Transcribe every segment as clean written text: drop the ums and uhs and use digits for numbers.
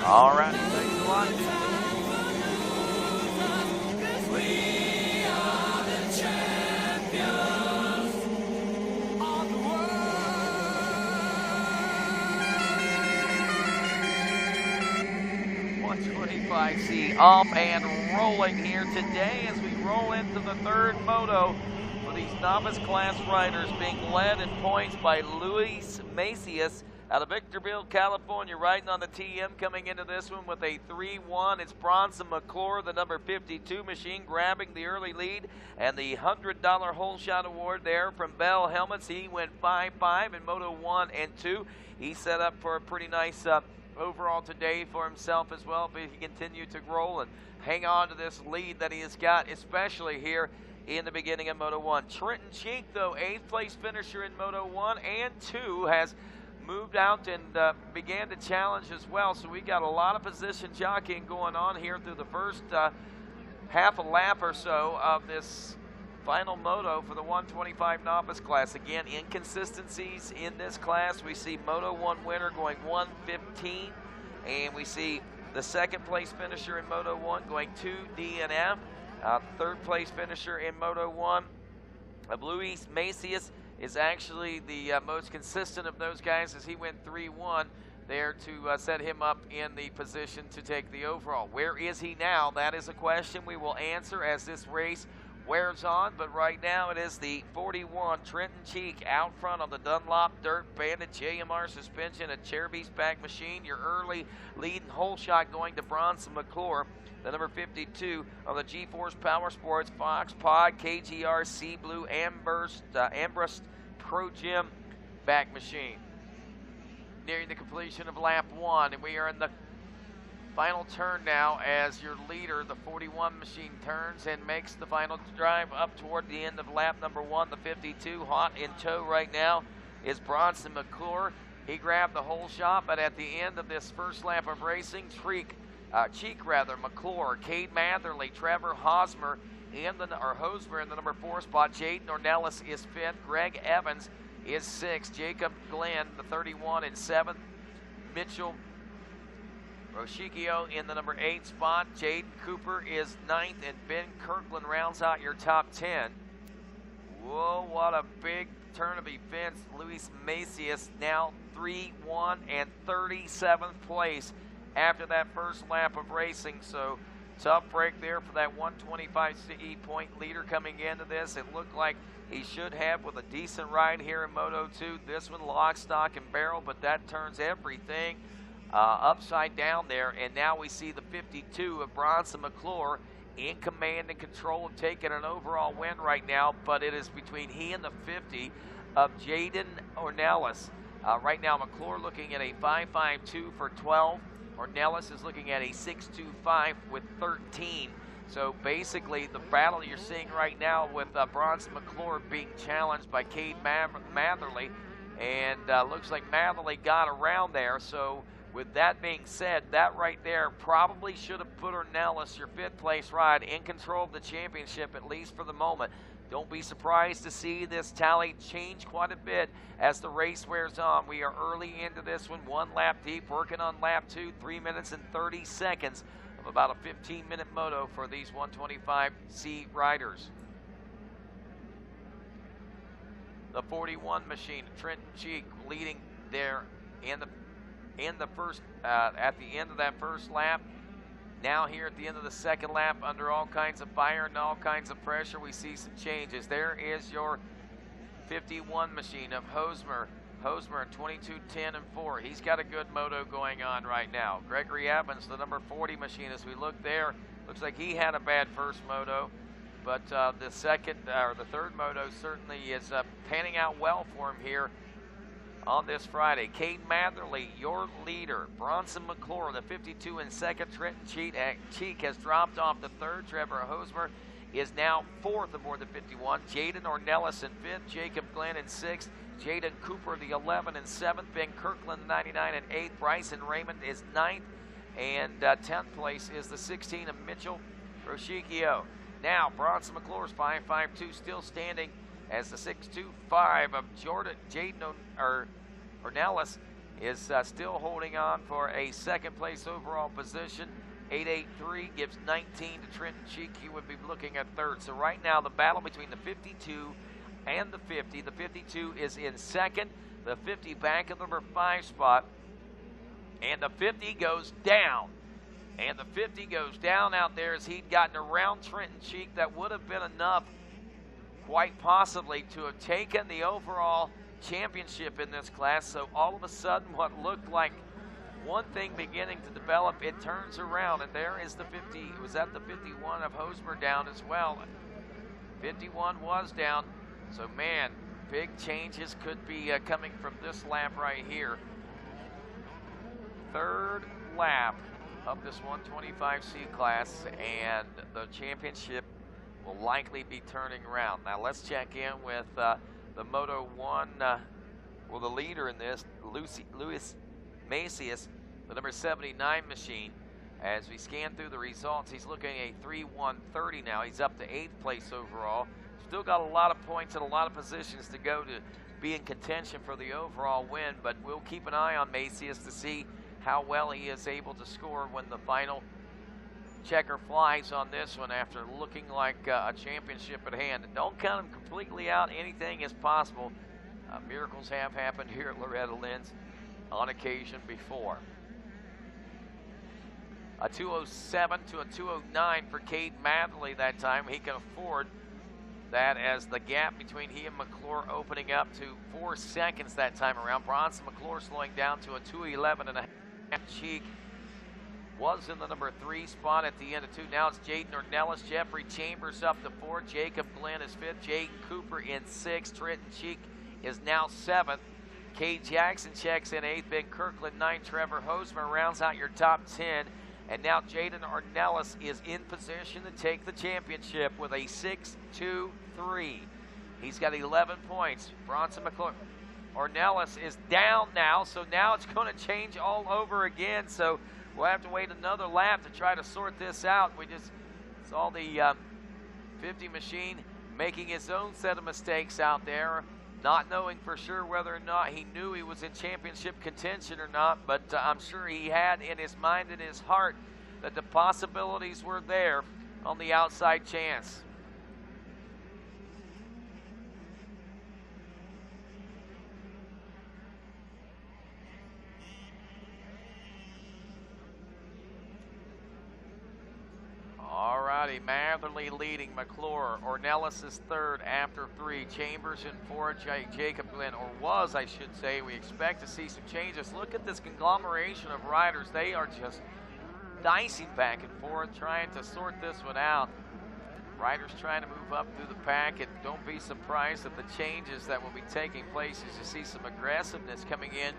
All right, thanks a lot. We are the champions of the world. 125C up and rolling here today as we roll into the third moto for these novice class riders, being led in points by Luis Macias out of Victorville, California, riding on the TM, coming into this one with a 3-1. It's Bronson Mcclure, the number 52 machine, grabbing the early lead, and the $100 hole shot award there from Bell Helmets. He went 5-5 in Moto 1 and 2. He set up for a pretty nice overall today for himself as well, but he continued to roll and hang on to this lead that he has got, especially here in the beginning of Moto 1. Trenton Cheek, though, 8th place finisher in Moto 1 and 2, has moved out and began to challenge as well. So we got a lot of position jockeying going on here through the first half a lap or so of this final moto for the 125 novice class. Again, inconsistencies in this class. We see Moto 1 winner going 1:15, and we see the second place finisher in Moto 1 going 2 DNF. Third place finisher in Moto 1 of Luis Macias is actually the most consistent of those guys, as he went 3-1 there to set him up in the position to take the overall. Where is he now? That is a question we will answer as this race wears on, but right now it is the 41 Trenton Cheek out front on the Dunlop Dirt Bandit JMR suspension, a chair beast back machine. Your early lead and hole shot going to Bronson Mcclure, the number 52 on the G-Force Power Sports Fox Pod KGR Sea Blue Ambrust Pro Gym back machine. Nearing the completion of lap 1, and we are in the final turn now as your leader, the 41 machine, turns and makes the final drive up toward the end of lap number 1. The 52 hot in tow right now is Bronson Mcclure. He grabbed the whole shot, but at the end of this first lap of racing, Cheek, McClure, Cade Matherly, Trevor Hosmer in the number 4 spot. Jaden Ornelas is 5th. Greg Evans is 6th. Jacob Glenn, the 31, in 7th. Mitchell Roshikio in the number 8 spot. Jaden Cooper is 9th, and Ben Kirkland rounds out your top 10. Whoa, what a big turn of events. Luis Macias now 3-1 and 37th place after that first lap of racing. So tough break there for that 125 CE point leader coming into this. It looked like he should have with a decent ride here in Moto 2. This one lock, stock, and barrel, but that turns everything upside down there. And now we see the 52 of Bronson Mcclure in command and control of taking an overall win right now, but it is between he and the 50 of Jaden Ornelas. Right now, McClure looking at a 5.52 for 12. Ornelas is looking at a 6.25 with 13. So basically, the battle you're seeing right now with Bronson Mcclure being challenged by Cade Matherly, and looks like Matherly got around there. So with that being said, that right there probably should have put Ornelas, your 5th place ride, in control of the championship, at least for the moment. Don't be surprised to see this tally change quite a bit as the race wears on. We are early into this one, 1 lap deep, working on lap 2, 3 minutes and 30 seconds of about a 15-minute moto for these 125C riders. The 41 machine, Trenton Cheek, leading there in the first at the end of that first lap. Now here at the end of the second lap, under all kinds of fire and all kinds of pressure, we see some changes. There is your 51 machine of Hosmer. Hosmer, 22, 10, and 4. He's got a good moto going on right now. Gregory Evans, the number 40 machine, as we look there, looks like he had a bad first moto, but the third moto certainly is panning out well for him here on this Friday. Cade Matherly, your leader. Bronson Mcclure, the 52 in 2nd. Trenton Cheek has dropped off the 3rd. Trevor Hosmer is now 4th aboard the 51. Jaden Ornelas in 5th. Jacob Glenn in 6th. Jaden Cooper, the 11 and 7th. Ben Kirkland, 99 and 8th. Bryson Raymond is 9th. And 10th place is the 16 of Mitchell Roshikio. Now, Bronson Mcclure's 5.52 still standing as the 6.25 of Jaden Ornelas is still holding on for a second place overall position. 883 gives 19 to Trenton Cheek. He would be looking at third. So right now the battle between the 52 and the 50. The 52 is in second. The 50 back in the number 5 spot. And the 50 goes down. And the 50 goes down out there as he'd gotten around Trenton Cheek. That would have been enough, quite possibly, to have taken the overall championship in this class. So all of a sudden, what looked like one thing beginning to develop, it turns around. And there is the 50. It was at the 51 of Hosmer down as well. 51 was down. So, man, big changes could be coming from this lap right here. Third lap of this 125C class, and the championship will likely be turning around. Now let's check in with the Moto 1, well, the leader in this, Louis Macias, the number 79 machine. As we scan through the results, he's looking at a 3:1:30 now. He's up to 8th place overall. Still got a lot of points and a lot of positions to go to be in contention for the overall win, but we'll keep an eye on Macias to see how well he is able to score when the final checker flies on this one after looking like a championship at hand. And don't count him completely out. Anything is possible. Miracles have happened here at Loretta Lynn's on occasion before. A 2:07 to a 2:09 for Cade Matherly that time. He can afford that as the gap between he and McClure opening up to 4 seconds that time around. Bronson Mcclure slowing down to a 2:11.5. Cheek was in the number 3 spot at the end of 2. Now it's Jaden Ornelas, Jeffrey Chambers up to 4. Jacob Glenn is 5th. Jaden Cooper in 6th. Trenton Cheek is now 7th. Cade Jackson checks in 8th. Ben Kirkland 9th. Trevor Hosmer rounds out your top 10. And now Jaden Ornelas is in position to take the championship with a 6-2-3. He's got 11 points. Bronson Mcclure. Ornelas is down now, so now it's going to change all over again. So we'll have to wait another lap to try to sort this out. We just saw the 50 machine making his own set of mistakes out there, not knowing for sure whether or not he knew he was in championship contention or not, but I'm sure he had in his mind and his heart that the possibilities were there on the outside chance. Alrighty, Matherly leading, McClure. Ornelas is 3rd after 3. Chambers in 4th, Jacob Glenn, or was, I should say. We expect to see some changes. Look at this conglomeration of riders. They are just dicing back and forth, trying to sort this one out. Riders trying to move up through the pack, and don't be surprised at the changes that will be taking place as you see some aggressiveness coming in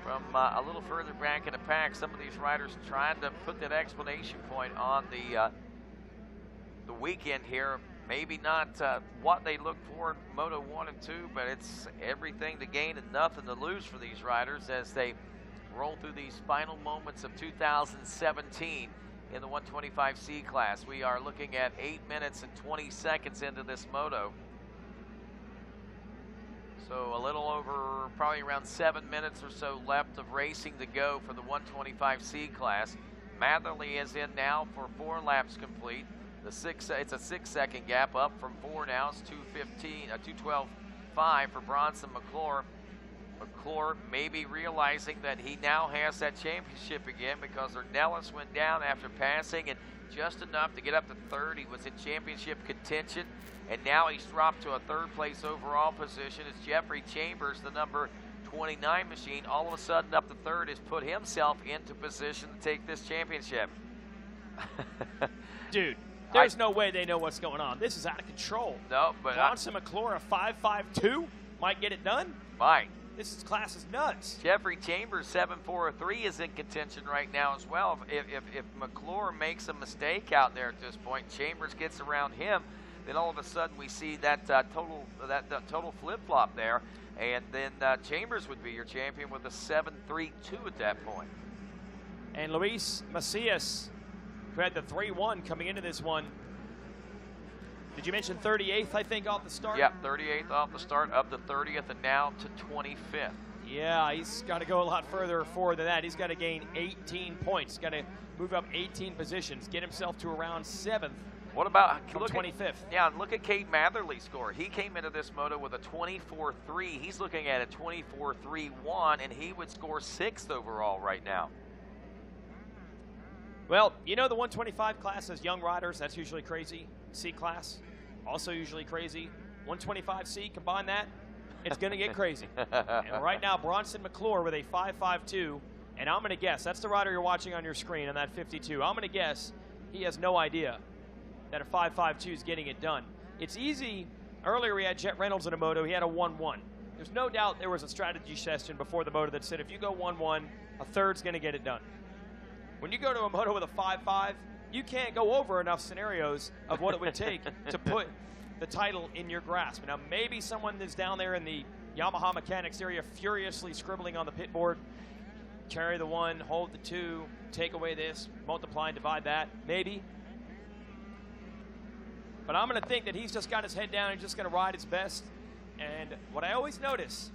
from a little further back in the pack. Some of these riders trying to put that explanation point on the weekend here. Maybe not what they look for in Moto 1 and 2, but it's everything to gain and nothing to lose for these riders as they roll through these final moments of 2017 in the 125C class. We are looking at 8 minutes and 20 seconds into this moto. So a little over, probably around 7 minutes or so left of racing to go for the 125C class. Matherly is in now for 4 laps complete. It's a 6-second gap up from 4 now. It's 2:12.5 for Bronson Mcclure. McClure maybe realizing that he now has that championship again because Ornelas went down after passing and just enough to get up to 3rd. He was in championship contention, and now he's dropped to a 3rd place overall position. It's Jeffrey Chambers, the number 29 machine, all of a sudden up to 3rd, has put himself into position to take this championship. Dude, there's no way they know what's going on. This is out of control. No, but Bronson Mcclure, a 5.52, might get it done. Might. This class is nuts. Jeffrey Chambers, 7.43, is in contention right now as well. If McClure makes a mistake out there at this point, Chambers gets around him, then all of a sudden we see that total flip-flop there, and then Chambers would be your champion with a 7.32 at that point. And Luis Macias, who had the 3-1 coming into this one. Did you mention 38th, I think, off the start? Yeah, 38th off the start, up to 30th, and now to 25th. Yeah, he's got to go a lot further forward than that. He's got to gain 18 points. Got to move up 18 positions, get himself to around 7th. What about from 25th? Yeah, look at Cade Matherly's score. He came into this moto with a 24.3. He's looking at a 24.31, and he would score 6th overall right now. Well, you know the 125 class has young riders. That's usually crazy. C class, also usually crazy. 125C, combine that, it's going to get crazy. And right now, Bronson Mcclure with a 5.52, and I'm going to guess, that's the rider you're watching on your screen on that 52. I'm going to guess he has no idea that a 5.52 is getting it done. It's easy. Earlier we had Jet Reynolds in a moto. He had a 1.1. There's no doubt there was a strategy session before the moto that said if you go 1.1, a third's going to get it done. When you go to a moto with a 5.5, you can't go over enough scenarios of what it would take to put the title in your grasp. Now, maybe someone is down there in the Yamaha mechanics area furiously scribbling on the pit board. Carry the 1, hold the 2, take away this, multiply and divide that. Maybe. But I'm going to think that he's just got his head down. He's just going to ride his best. And what I always notice,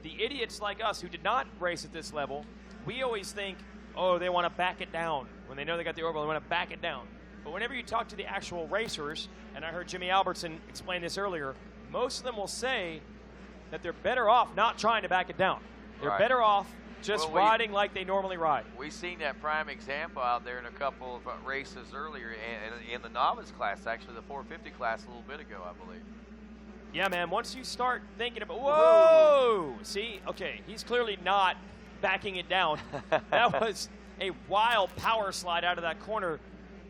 the idiots like us who did not race at this level, we always think, oh, they want to back it down. When they know they got the orbital, they want to back it down. But whenever you talk to the actual racers, and I heard Jimmy Albertson explain this earlier, most of them will say that they're better off not trying to back it down. They're better off just riding like they normally ride. We've seen that prime example out there in a couple of races earlier in the novice class, actually the 450 class a little bit ago, I believe. Yeah, man, once you start thinking about, whoa! See, okay, he's clearly not backing it down. That was a wild power slide out of that corner,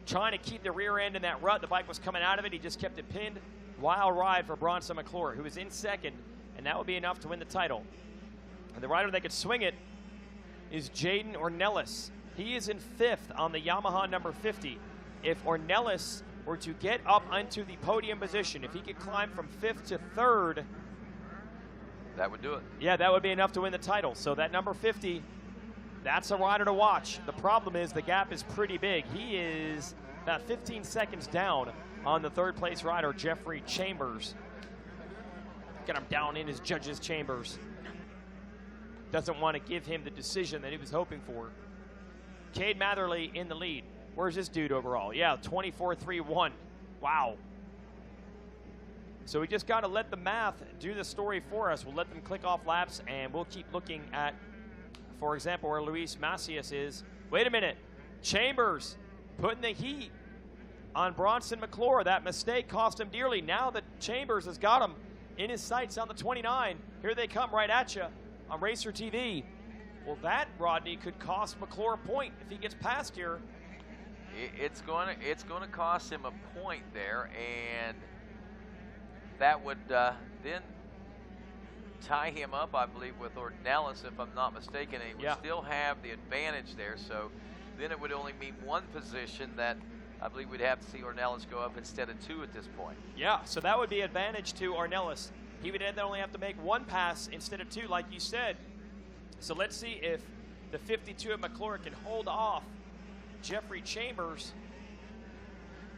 trying to keep the rear end in that rut. The bike was coming out of it. He just kept it pinned. Wild ride for Bronson Mcclure, who is in second, and that would be enough to win the title. And the rider that could swing it is Jaden Ornelas. He is in 5th on the Yamaha number 50. If Ornelas were to get up into the podium position, if he could climb from 5th to 3rd, that would do it. Yeah, that would be enough to win the title. So that number 50, that's a rider to watch. The problem is the gap is pretty big. He is about 15 seconds down on the 3rd place rider, Jeffrey Chambers. Got him down in his judge's chambers. Doesn't want to give him the decision that he was hoping for. Cade Matherly in the lead. Where's this dude overall? Yeah, 24.31. Wow. So we just got to let the math do the story for us. We'll let them click off laps, and we'll keep looking at, for example, where Luis Macias is. Wait a minute. Chambers putting the heat on Bronson Mcclure. That mistake cost him dearly. Now that Chambers has got him in his sights on the 29, here they come right at you on Racer TV. Well, that, Rodney, could cost McClure a point if he gets past here. It's going to cost him a point there, and that would then tie him up, I believe, with Ornelas, if I'm not mistaken, and he would still have the advantage there. So then it would only mean one position that I believe we'd have to see Ornelas go up instead of 2 at this point. Yeah, so that would be advantage to Ornelas. He would then only have to make 1 pass instead of 2, like you said. So let's see if the 52 of McClure can hold off Jeffrey Chambers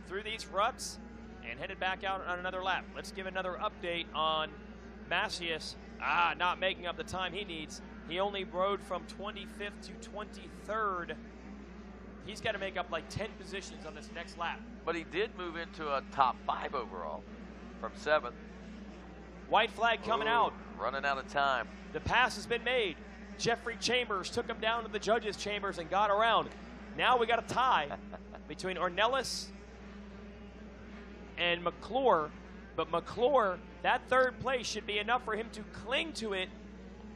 through these ruts and headed back out on another lap. Let's give another update on Macias. Not making up the time he needs. He only rode from 25th to 23rd. He's got to make up like 10 positions on this next lap. But he did move into a top 5 overall from 7th. White flag coming out. Running out of time. The pass has been made. Jeffrey Chambers took him down to the judges' chambers and got around. Now we got a tie between Ornelas and McClure. But McClure, that 3rd place should be enough for him to cling to it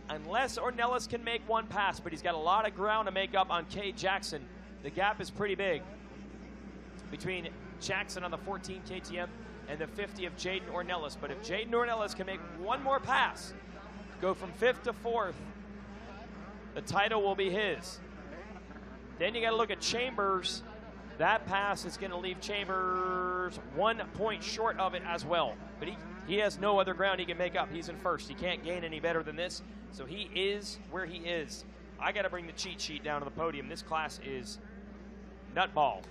unless Ornelas can make 1 pass. But he's got a lot of ground to make up on K. Jackson. The gap is pretty big between Jackson on the 14 KTM and the 50 of Jaden Ornelas. But if Jaden Ornelas can make 1 more pass, go from 5th to 4th, the title will be his. Then you got to look at Chambers. That pass is going to leave Chambers 1 point short of it as well. But he has no other ground he can make up. He's in 1st. He can't gain any better than this. So he is where he is. I got to bring the cheat sheet down to the podium. This class is nutball.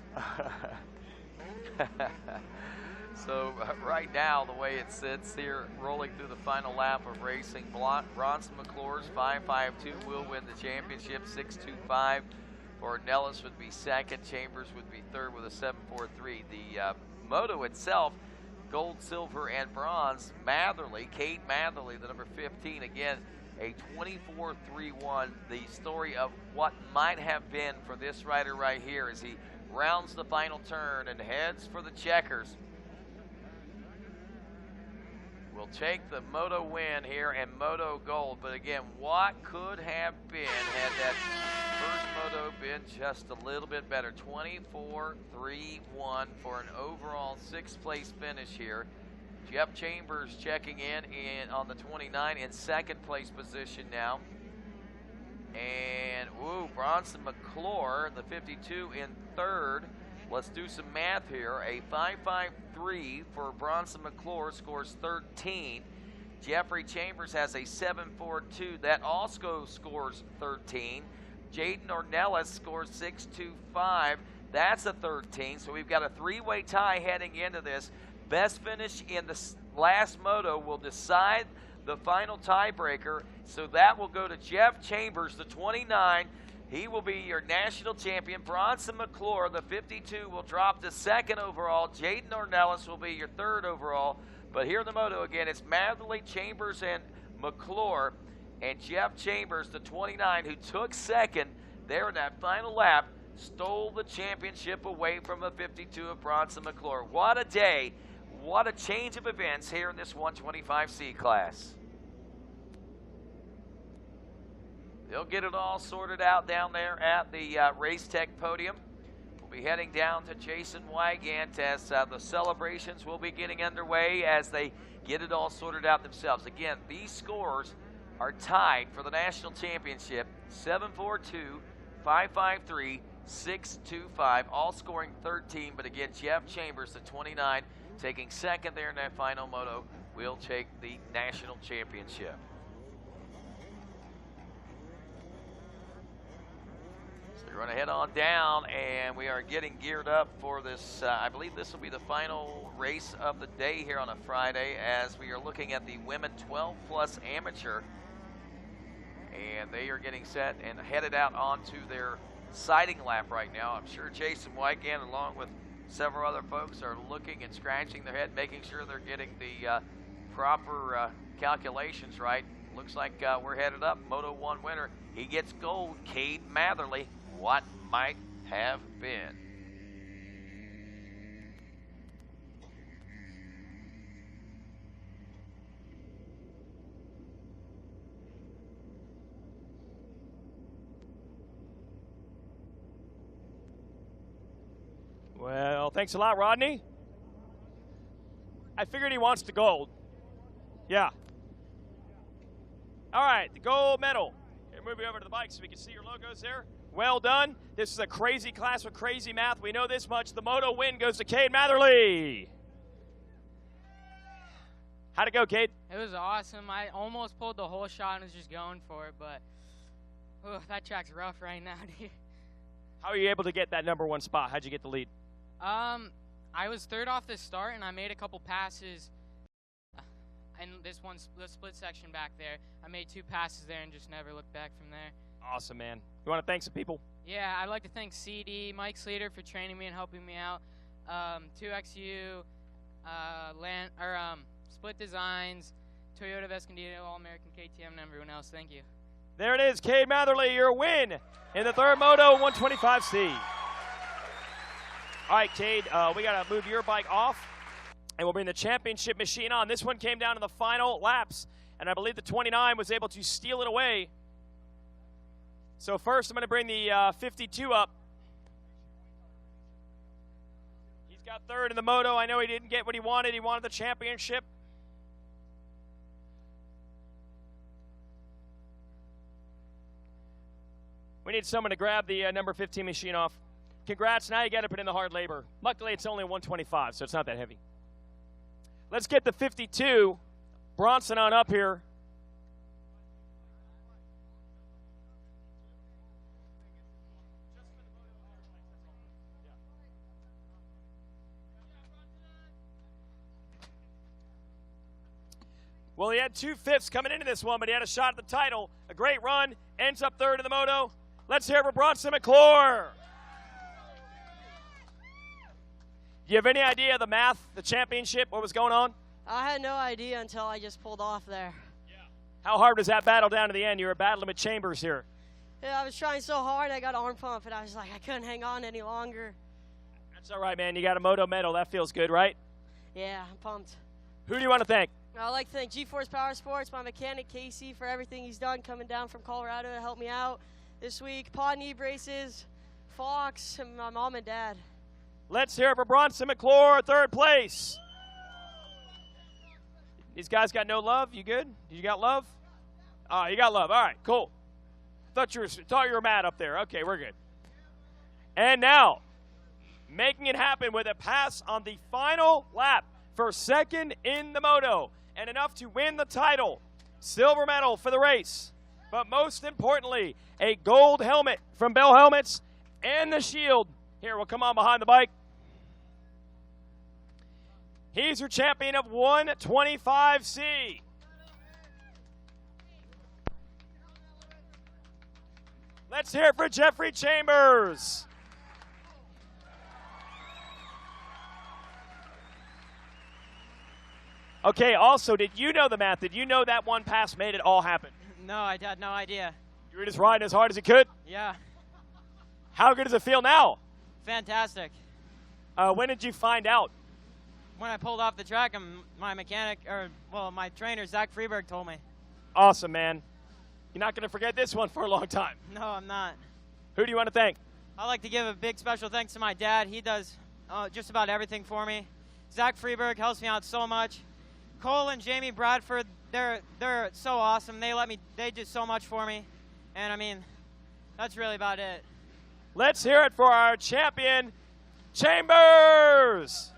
So right now, the way it sits here, rolling through the final lap of racing, Bronson Mcclure's 5.52 will win the championship. 6.25 for Ornelas would be second. Chambers would be third with a 7.43. The Moto itself, gold, silver, and bronze. Cade Matherly, the number 15, again, a 24.31. The story of what might have been for this rider right here as he rounds the final turn and heads for the checkers. Will take the Moto win here and Moto gold. But again, what could have been had that first Moto been just a little bit better? 24.31 for an overall sixth place finish here. Jeff Chambers checking in on the 29 in second place position now. And Bronson Mcclure, the 52, in third. Let's do some math here. A 5.53 for Bronson Mcclure scores 13. Jeffrey Chambers has a 7.42. That also scores 13. Jaden Ornelas scores 6.25. That's a 13. So we've got a three-way tie heading into this. Best finish in the last Moto will decide the final tiebreaker. So that will go to Jeff Chambers, the 29. He will be your national champion. Bronson Mcclure, the 52, will drop to second overall. Jaden Ornelas will be your third overall. But here in the Moto, again, it's Matherly, Chambers, and Mcclure. And Jeff Chambers, the 29, who took second there in that final lap, stole the championship away from the 52 of Bronson Mcclure. What a day. What a change of events here in this 125C class. They'll get it all sorted out down there at the Race Tech podium. We'll be heading down to Jason Wygant as the celebrations will be getting underway as they get it all sorted out themselves. Again, these scores are tied for the national championship. 7.42, 5.53, 6.25, all scoring 13. But again, Jeff Chambers, the 29, taking second there in that final Moto, will take the national championship. We're going to head on down, and we are getting geared up for this. I believe this will be the final race of the day here on a Friday as we are looking at the women 12-plus amateur. And they are getting set and headed out onto their sighting lap right now. I'm sure Jason Wygant, along with several other folks, are looking and scratching their head, making sure they're getting the proper calculations right. Looks like we're headed up. Moto 1 winner. He gets gold. Cade Matherly. What might have been. Well, thanks a lot, Rodney. I figured he wants the gold. Yeah. All right, the gold medal. Here, move you over to the bike so we can see your logos there. Well done. This is a crazy class with crazy math. We know this much. The Moto win goes to Cade Matherly. How'd it go, Cade? It was awesome. I almost pulled the whole shot and was just going for it, but that track's rough right now, dude. How are you able to get that #1 spot? How'd you get the lead? I was third off the start, and I made a couple passes in this the split section back there. I made 2 passes there and just never looked back from there. Awesome, man. You want to thank some people? Yeah, I'd like to thank CD, Mike Sleater for training me and helping me out. 2XU, Split Designs, Toyota of Escondido, All-American KTM, and everyone else. Thank you. There it is, Cade Matherly, your win in the third Moto 125C. All right, Cade, we got to move your bike off, and we'll bring the championship machine on. This one came down to the final laps, and I believe the 29 was able to steal it away. So first, I'm going to bring the 52 up. He's got third in the Moto. I know he didn't get what he wanted. He wanted the championship. We need someone to grab the number 15 machine off. Congrats. Now you got to put in the hard labor. Luckily, it's only 125, so it's not that heavy. Let's get the 52. Bronson on up here. Well, he had 2/5 coming into this one, but he had a shot at the title. A great run, ends up third in the Moto. Let's hear it for Bronson Mcclure. Do you have any idea of the math, the championship, what was going on? I had no idea until I just pulled off there. Yeah. How hard was that battle down to the end? You were battling with Chambers here. Yeah, I was trying so hard, I got arm pump, and I was like, I couldn't hang on any longer. That's all right, man. You got a Moto medal. That feels good, right? Yeah, I'm pumped. Who do you want to thank? I'd like to thank G-Force Power Sports, my mechanic Casey, for everything he's done coming down from Colorado to help me out this week. Pod knee braces, Fox, and my mom and dad. Let's hear it for Bronson Mcclure, third place. These guys got no love? You good? You got love? Oh, you got love. All right, cool. Thought you were mad up there. Okay, we're good. And now, making it happen with a pass on the final lap for second in the Moto and enough to win the title. Silver medal for the race. But most importantly, a gold helmet from Bell Helmets and the shield. Here, we'll come on behind the bike. He's your champion of 125C. Let's hear it for Jeffrey Chambers. Okay, also, did you know the math? Did you know that one pass made it all happen? No, I had no idea. You were just riding as hard as you could? Yeah, How good does it feel now? fantastic. When did you find out? When I pulled off the track, my my trainer, Zach Freeberg, told me. Awesome, man. You're not going to forget this one for a long time. No, I'm not. Who do you want to thank? I'd like to give a big special thanks to my dad. He does just about everything for me. Zach Freeberg helps me out so much. Cole and Jamie Bradford, they're so awesome. They do so much for me. And I mean, that's really about it. Let's hear it for our champion, Chambers.